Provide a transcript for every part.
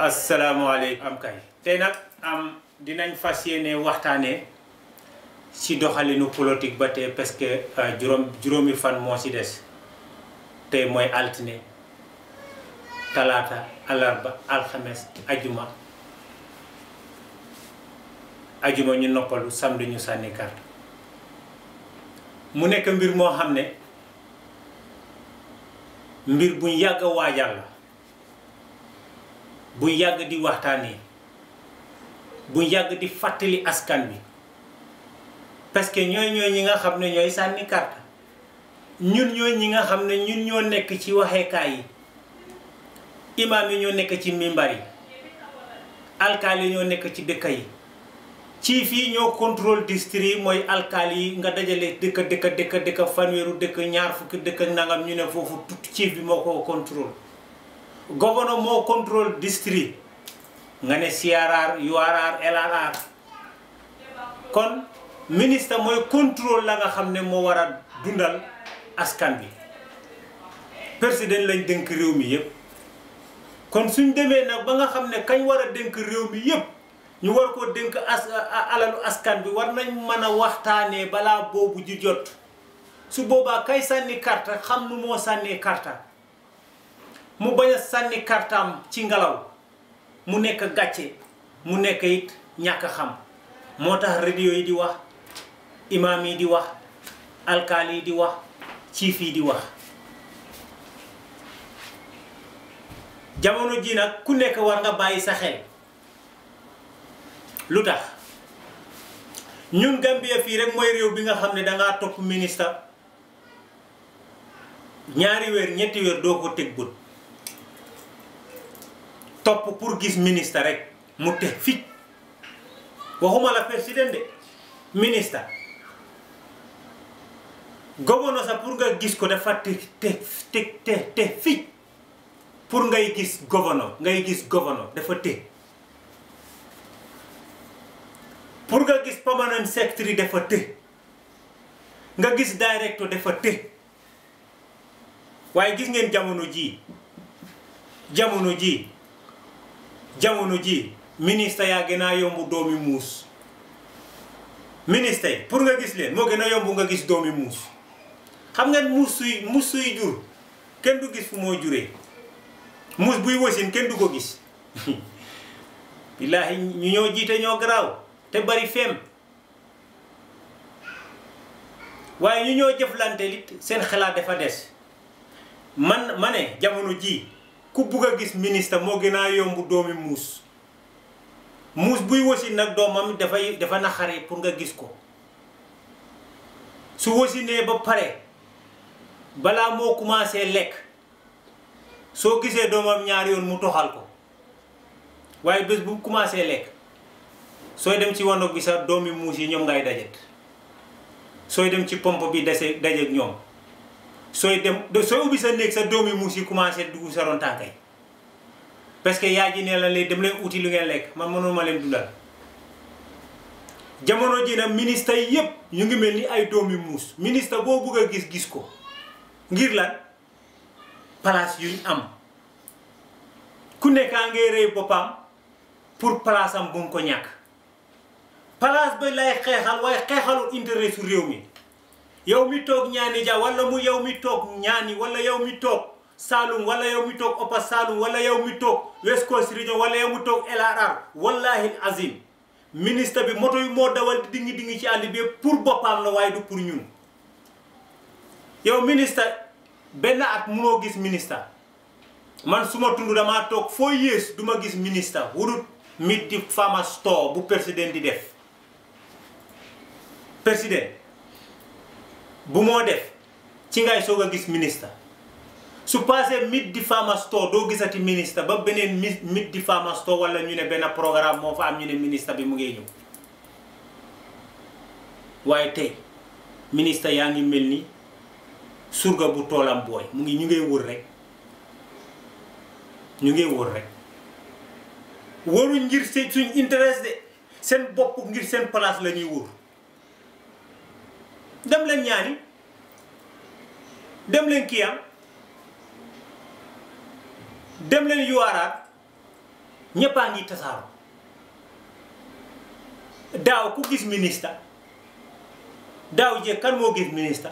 asalaamaaleykum am kay tey nag dinañ fas yéene waxtaanee ci doxalinu politique ba tey parce que juróomi fan moo ci des tey mooy altine talaata alarba alxames ajuma ñu noppalu samedi ñu sànni carte mu nekk mbir moo xam ne mbir buñ yàgg a waajal la buñ yàgg di waxtaanee buñ yàgg di fàttali askan bi parce que ñooy ñi nga xam ne ñooy sànni carte ñun ñooy ñi nga xam ne ñun ñoo nekk ci waxeekaay yi imaam yi ñoo nekk ci mimbar yi alkaali yi ñoo nekk ci dëkk yi chief yi ñoo contrôle district yi mooy alkaali yi nga dajale dëkk fanweeru dëkk ñaar fukki dëkk nangam ñu ne foofu tout chief bi moo ko contrôle gouverneur moo contrôle district nga ne CRR URR LRR kon ministre mooy contrôle la nga xam ne moo war a dundal askan bi président lañ dénk réew mi yëpp kon suñ demee nag ba nga xam ne kañ war a dénk réew mi yëpp ñu war ko dénk alalu askan bi war nañ mën a waxtaanee balaa boobu ji jot su boobaa kay sànni karta xam nu moo sànnee karta mu bañ a sànni kartaam ci ngelaw mu nekk gàcce mu nekk it ñàkk xam moo tax radio yi di wax imaam yi di wax alkaali yi di wax chief yi di wax jamono ji nag ku nekk war nga bàyyi sa xel lu tax ñun Gambia fii rek mooy réew bi nga xam ne dangaa topp ministre ñaari weer ñetti weer doo ko teg bët topp pour gis ministre rek mu teg fii waxuma la président de ministre gouverneur sax pour nga gis ko dafa te fii pour ngay gis gouverneur dafa te pour nga gis permanent secretary dafa të nga gis directeur dafa të waaye gis ngeen jamono ji ministre yaa gën a yomb doomi muus ministre yi pour nga gis leen moo gën a yomb nga gis doomi muus xam ngeen muus suy jur kenn du gis fu moo juree muus buy wasin kenn du ko gis billaahi ñu ñoo jiite ñoo garaaw te bari feem waaye ñu ñoo jëflante lit seen xalaat dafa des ma ne jamono ji ku bugg a gis ministre moo gën a yomb doomi muus buy wasin nag doomam dafa naxare pour nga gis ko su wasinee ba pare balaa moo commencé lekk soo gisee doomam ñaari yoon mu toxal ko waaye bés bu commencé lekk sooy dem ci wandog bi sa doomi muus yi ñoom ngay dajet sooy dem ci pompe bi dajeeg ñoom sooy ubbi sa néeg sa doomi muus yi commencé dugg sa ron tànkay parce que yaa ji ne la dem leen uti lu ngeen lekk man mënuma leen dundal jamono ji nag ministre yi yépp ñu ngi mel ni ay doomi muus ministre boo bëgg a gis ko ngir lan place yuñ am ku nekkaa ngay rëy boppam pour place am bu mu ko ñàkk place ba lay xeexal waaye xeexalul intérêt su réew mi yow mi toog ñaani ja wala mu yow mi toog ñaani wala yow mi toog Saloum wala yow mi toog Upper Saloum wala yow mi toog West Coast Region wala yow mi toog LRR wallahi azim ministre bi moto yu moo dawal di dingi ci àll bi pour boppam la waaye du pour ñun yow ministre benn at munoo gis ministre man suma tund damaa toog foo yées duma gis ministre wurut mit di Farmer Store bu président di def président bu moo def ci ngay soog a gis ministre su passé mit di Farmer Store doo gisati ministre ba beneen mit di Farmer Store wala ñu ne benn programme moo fa am ñu ne ministre bi mu ngi ñëw waaye tey ministre yaa ngi mel ni surga bu toolam booy ñu ngay wër rek waruñ ngir suñ intérêt de seen bopp ngir seen place la ñuy wër dem leen ñaani dem leen kiyam dem leen URR ñëppaa ngi tasaaroo daaw ku gis ministre daaw jéeg kan moo gis ministre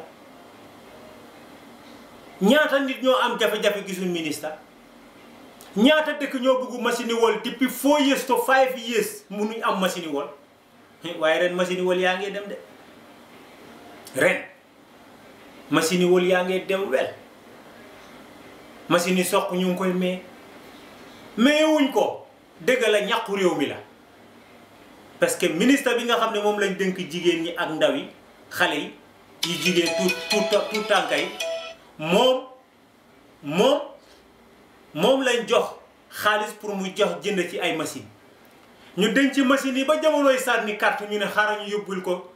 ñaata nit ñoo am jafe-jafe gisul ministre ñaata dëkk ñoo bëgg machine wol depuis 4 years to 5 years munuñ am machine wol waaye ren machine wol yaa ngi dem de ren machine wol yaa ngi dem wel machine yi soq ñu ngi koy mais wuñ ko dëgg la ñàkku réew mi la parce que ministre bi nga xam ne moom lañ dénk jigéen ñi ak ndaw yi xale yi yu jigéen tout tànka yi moom lañ jox xaalis pour mu jox jënd ci ay machine ñu denc ci machine yi ba jamonoy sànni carte ñu ne xaaral ñu yóbbul ko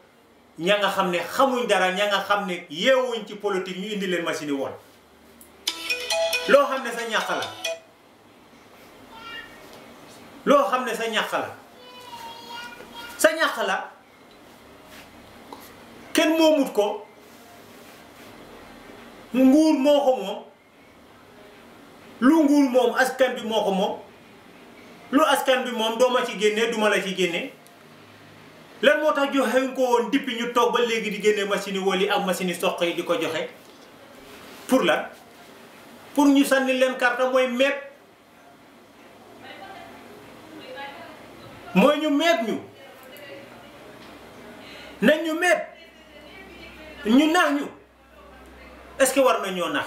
ña nga xam ne xamuñ dara ña nga xam ne yeewuñ ci politique ñu indi leen machine yi woon loo xam ne sa ñàkk la loo xam ne sa ñàkk la kenn moomut ko nguur moo ko moom lu nguur moom askan bi moo ko moom lu askan bi moom doo ma ci génne duma la ci génne lan moo tax joxewuñ ko woon depuis ñu toog ba léegi di génne machine yi wol yi ak machine yi soq yi di ko joxe pour lan pour ñu sànni leen carte mooy ñu meeb ñu nañ ñu meeb ñu nax ñu est-ce que war nañoo nax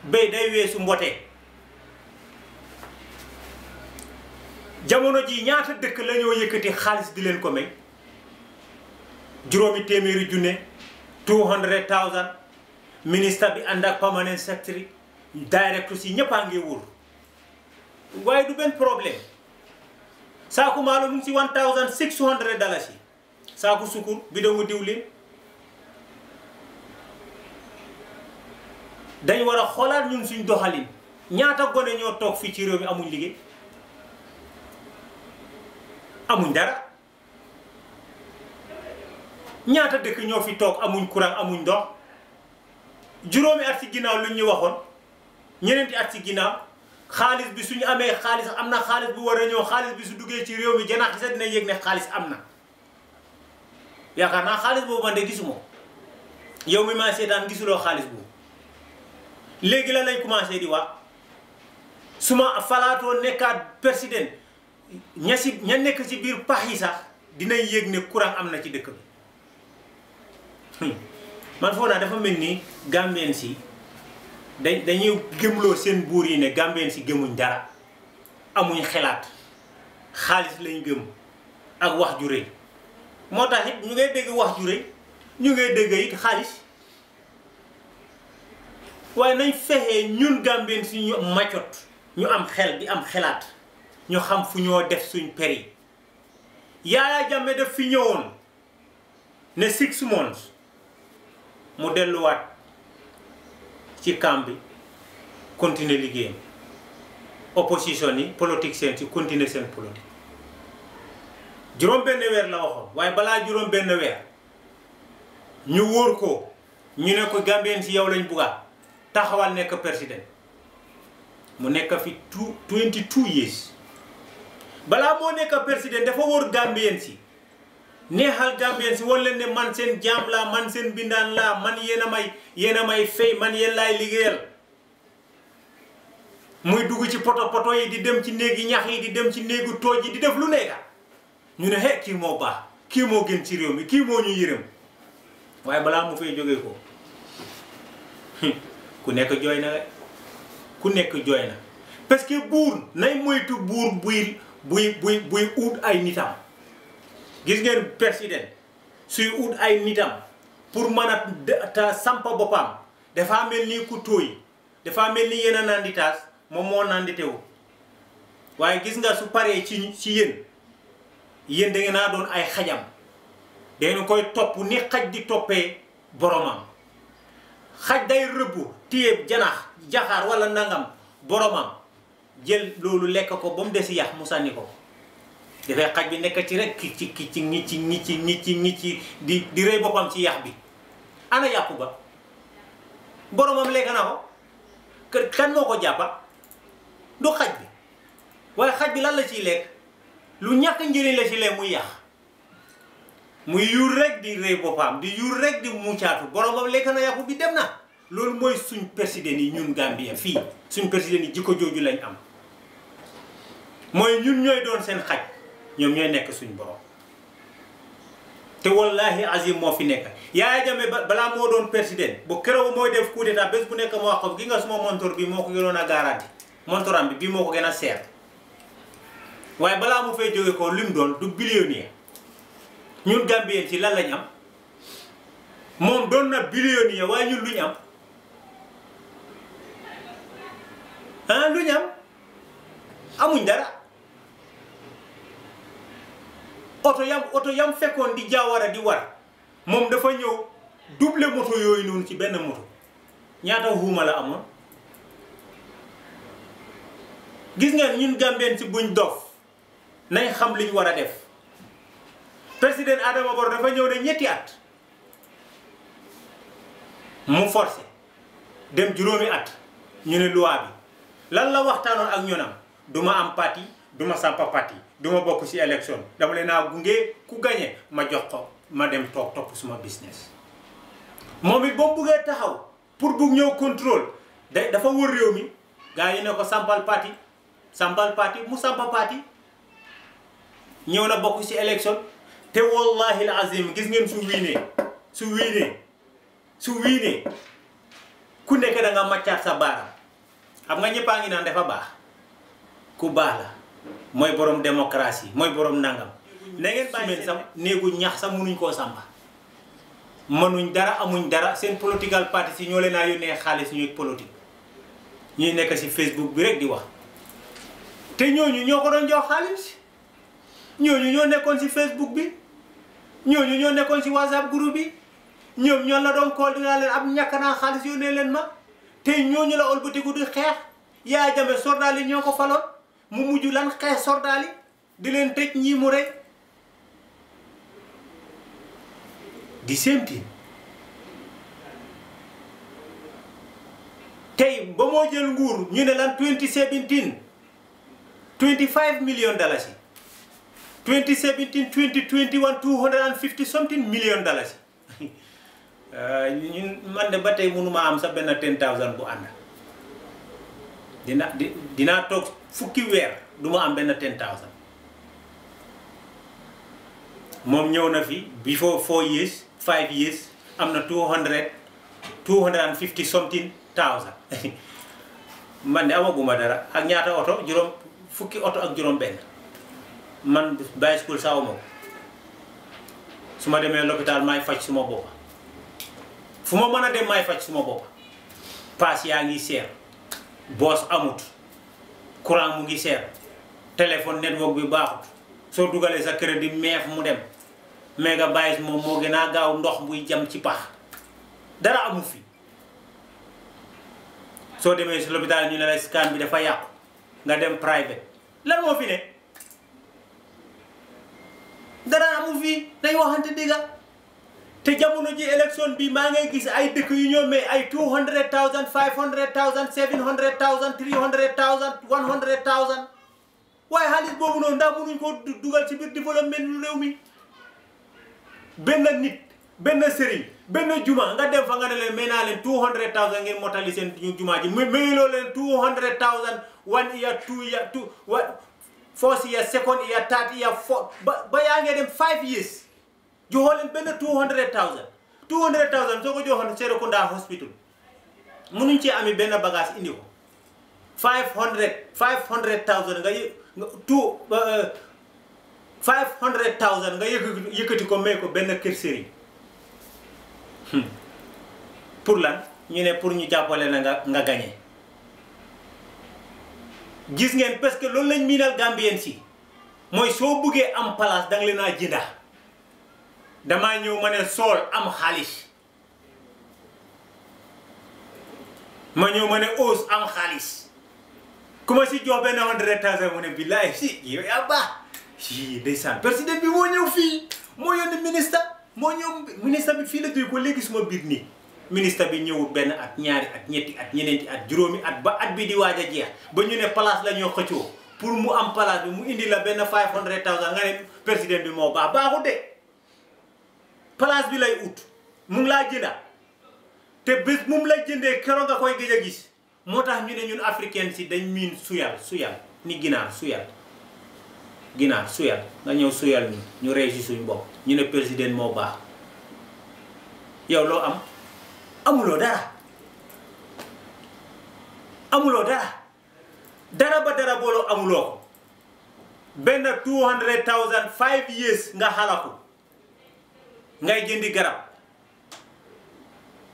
béy day weesu mbote jamono ji ñaata dëkk la ñoo yëkkati xaalis di leen ko may juróomi téeméeri junne 200,000 ministre bi ànd ak permanent secretary direct si ñëpp a ngi wóor waaye du benn problème saaku maalo mu ngi si $1,600 saaku sukur bidongu diwlin dañ war a xoolaat ñun suñ doxalin ñaata gone ñoo toog fii ci réew mi amuñ liggéey amuñ dara ñaata dëkk ñoo fi toog amuñ courant amuñ ndox juróomi at ci ginnaaw luñ ñu waxoon ñeneenti at ci ginnaaw xaalis bi suñu amee xaalis am na xaalis bu war a ñëw xaalis bi su duggee ci réew mi janax sax dina yëg ne xaalis am na yaakaar naa xaalis boobu man de gisuma yow mi maa seetaan gisuloo xaalis boobu léegi la lañ commencé di wax su ma falaatoo nekkaat président ña nekk ci biir pax yi sax dinañ yëg ne courant am na ci dëkk bi man foo naa dafa mel ni Gambien si dañuy gëmloo seen buur yi ne Gambien si gëmuñ dara amuñ xelaat xaalis lañ gëm ak wax ju rëy moo tax it ñu ngay dégg wax ju rëy ñu ngay dégg it xaalis waaye nañ fexee ñun Gambien si ñu macot ñu am xel di am xelaat ñu xam fu ñoo def suñ peri Yaya Jammeh def fi ñëwoon ne 6 months mu delluwaat ci camp bi continuer liggéeyam opposition yi politiciens ci continuer seen politique juróom benn weer la waxoon waaye balaa juróom benn weer ñu wóor ko ñu ne ko Gambien si yow lañ bugga taxawal nekk président mu nekk fi 22 years balaa moo nekk président dafa wóor Gambien si neexal Gambien si woon leen ne man seen jaam laa man seen bindaan laa man yéen a may fay man yéen laay liggéeyal muy dugg ci poto yi di dem ci néegi ñax yi di dem ci néegu tooj yi di def lu nekka ñu ne he kii moo baax kii moo gën ci réew mi kii moo ñu yërëm waaye balaa mu fay jógee ko ku nekk jooy na ku nekk jooy na parce que buur nay moytu buur buy ut ay nitam gis ngeen président suy ut ay nitam pour mën a sampa boppam dafa mel ni ku tooy dafa mel ni yéen a nanditaas moom moo nanditewu waaye gis nga su paree ci yéen da ngeen naa doon ay xajam dangeen koy topp ni xaj di toppee boromam xaj day rëbb téye janax jaxaar wala nangam boromam jël loolu lekk ko ba mu des yax mu sànni ko dafay xaj bi nekk ci rek ci di rëy boppam ci yax bi ana yàpp ba boromam lekk na ko kan moo ko jàppa du xaj bi waaye xaj bi lan la ciy lekk lu ñàkk njëriñ la ci lekk muy yàq muy yuur rek di rëy boppam di yuur rek di muccaatu boromam lekk na yàpp bi dem na. loolu mooy suñ président yi ñun Gambia fii suñ président yi jikko jooju lañ am mooy ñun ñooy doon seen xaj ñoom ñooy nekk suñ borom te wallahi azim moo fi nekk Yaya Jammeh balaa moo doon président bu keroog mooy def coup d'état bés bu nekk moo wax ko gi nga suma montor bi moo ko gënoon a garanti montoram bi bii moo ko gën a seer waaye balaa mu fay jóge ko lim doon du billionnaire ñun Gambien ci lan lañ am moom doon na billionnaire waaye ñun luñ am luñ am amuñ dara oto yam fekkoon di jaawara di war moom dafa ñëw double moto yooyu noonu ci benn moto ñaata xuuma la amoon gis ngeen ñun Gambien ci buñ dof nañ xam liñ war a def président Adama Barrow dafa ñëw ne ñetti at mu forcé dem juróomi at ñu ne loi bi lan la waxtaanoon ak ñoonam duma am parti duma sampa parti duma bokk ci élection dama leen naa gunge ku gañe ma jox ko ma dem topp suma business moom it boo buggee taxaw pour bugg ñëw contrôle dafa wër réew mi gars yi ne ko sampal parti mu sampa parti ñëw na bokk ci élection te wallahi al azim gis ngeen su wiinee ku nekk da nga maccaat sa baaraam xam nga ñëppaa ngi naan dafa baax ku baax la mooy borom démocratie mooy borom nangam na ngeen bàyyi sax néegu ñax sax mënuñ koo sampa mënuñ dara amuñ dara seen political party si ñoo leen a yónnee xaalis ñuy politique ñuy nekk si Facebook bi rek di wax te ñooñu ñoo ko doon jox xaalis ñooñu ñoo nekkoon si Facebook bi ñooñu ñoo nekkoon si WhatsApp groupe bi ñoom ñoo la doon kool dinaa leen am ñàkk naa xaalis yónnee leen ma te ñooñu la ëlbatiku di xeex Yaya Jammeh soldat yi ñoo ko faloon mu mujj lan xeex soldat yi di leen tëj ñii mu rey di sémti tey ba moo jël nguur ñu ne lan 2017 $25 million 2017 2021 $250 something million ñun man de ba tey mënuma am sa benn 10,000 bu ànd dinaa toog fukki weer du ma am benn 10,000 moom ñëw na fi before 4 years 5 years am na 250 something thousand man de amaguma dara ak ñaata oto fukki oto ak juróom benn man bicycle sawma ko su ma demee l'hôpital maay faj suma boppa fu ma mën a dem maay faj suma boppa paas yaa ngi seer boos amut courant mu ngi seer téléphone network bi baaxut soo dugalee sa crédit meef mu dem mégabytes moom moo gën a gaaw ndox buy jam ci pax dara amu fi soo demee si l'hôpital ñu ne la scan bi dafa yàqu nga dem private lan moo fi ne dara amu fi dañ waxante dëgga te jamono ji élection bi maa ngay gis ay dëkk yu ñoo may ay 200,000 500,000 700,000 300,000 100,000 waaye xaalis boobu noonu ndax mënuñ ko dugal ci biir développement lu réew mi benn nit benn sëriñ benn juma nga dem fa nga ne leen may naa leen 200,000 ngeen motali seen juma ji mayuloo leen 200,000 1 year 2 year 4 year second year 3 year 4 ba yaa ngee dem 5 years joxoo leen benn 200,000 soo ko joxoon Serekunda hospital mënuñ cee ami benn bagage indi ko 500,000 nga yëkkati ko may ko benn kër sëriñ pour lan ñu ne pour ñu jàppale na nga gagné gis ngeen parce que loolu lañ miinal Gambien si mooy soo buggee am place danga leen a jënda damaa ñëw ma ne sool am xaalis ma ñëw ma ne os am xaalis ku ma si jox benn 100,000 mu ne billaay si yow yaa baax si ndeysaan président bi moo ñëw fii moo yónni ministre bi fii la jógee ko léegi suma biir nii ministre bi ñëwul benn at ñaari at ñetti at ñeneenti at juróomi at ba at bi di waaj a jeex ba ñu ne place la ñoo xëccoo pour mu am place bi mu indi la benn 500,000 nga ne président bi moo baaxut de place bi lay ut mu ngi laa jënda te bés mu la jëndee keroog nga koy gëj a gis moo tax ñu ne ñun africain si dañ miin suyal ni ginaar suyal nga ñëw suyal ñu rey si suñ bopp ñu ne président moo baax yow loo am amuloo dara ba dara booloo amuloo ko benn 200,000 5 years nga xalaku ngay jëndi garab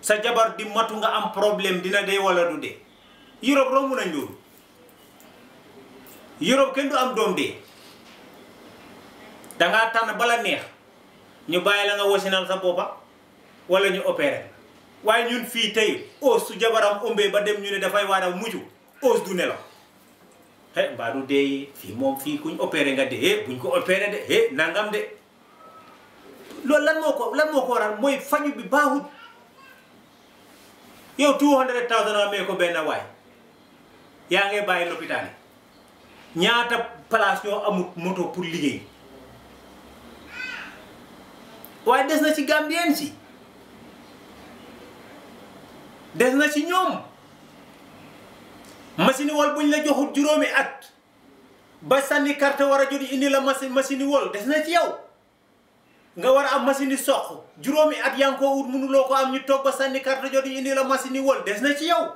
sa jabar di matu nga am problème dina dee wala du dee Europe romb nañ loolu Europe kenn du am doom dee dangaa tànn bala neex ñu bàyyi la nga wasinal sa boppa wala ñu opéré waaye ñun fii tey os su jabaram ëmbee ba dem ñu ne dafay war a mucc os du nelaw mbaa du dee fii kuñ opéré nga dee buñ ko opéré de nangam de loolu lan moo ko waral mooy faju bi baaxut yow 200,000 amee ko benn waay yaa ngay bàyyi lopitaan yi ñaata place ñoo amut moto pour liggéey waaye des na ci Gambien si des na ci ñoom machine wol buñ la joxut juróomi at ba sànni carte war a jot indi la machine wol des na ci yow nga war a am machine soq juróomi at yaa ngi ko ut mënuloo ko am ñu toog ba sànni carte jot indi la machine wol des na ci yow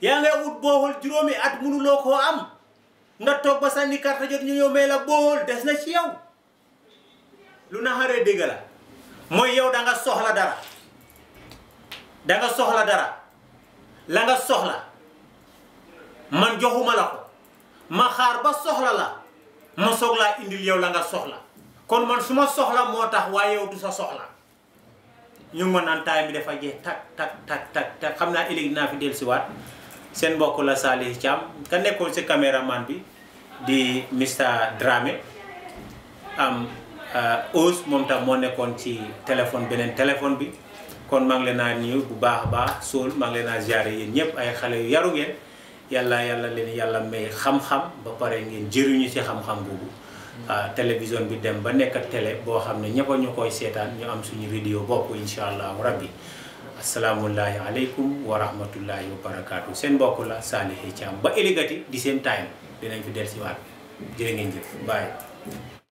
yaa ngay ut booxul juróomi at mënuloo koo am nga toog ba sànni carte jot ñu ñëw may la booxul des na ci yow lu na xaree dégg la mooy yow da nga soxla dara la nga soxla man joxuma la ko ma xaar ba soxla la ma soog laa indil yow la nga soxla kon man su ma soxla moo tax waaye yow du sa soxla ñu ngi ma naan taay bi dafa jeex tak xam naa ëllëg naa fi dellusiwaat seen mbokk la Salih Thiam ka nekkoon si caméraman bi di Mr Dramé am Ous moom tam moo nekkoon ci beneen téléphone bi kon maa ngi leen a nuyu bu baax a baax Soul maa ngi leen a ziare yéen ñëpp ay xale yu yaru ngeen yàlla leen yàlla may xam-xam ba pare ngeen jëriñu ci xam-xam boobu télévision bi dem ba nekk télé boo xam ne ñëpp ñu koy seetaan ñu am suñu vidéo bopp incha allahu rabbi asalaamullahi aleykum wa rahmatullahi wa barakaatu seen mbokk la Salih Thiam ba ëllëgati di seen time dinañ fi dellusiwaat jërë ngeen jëf bye.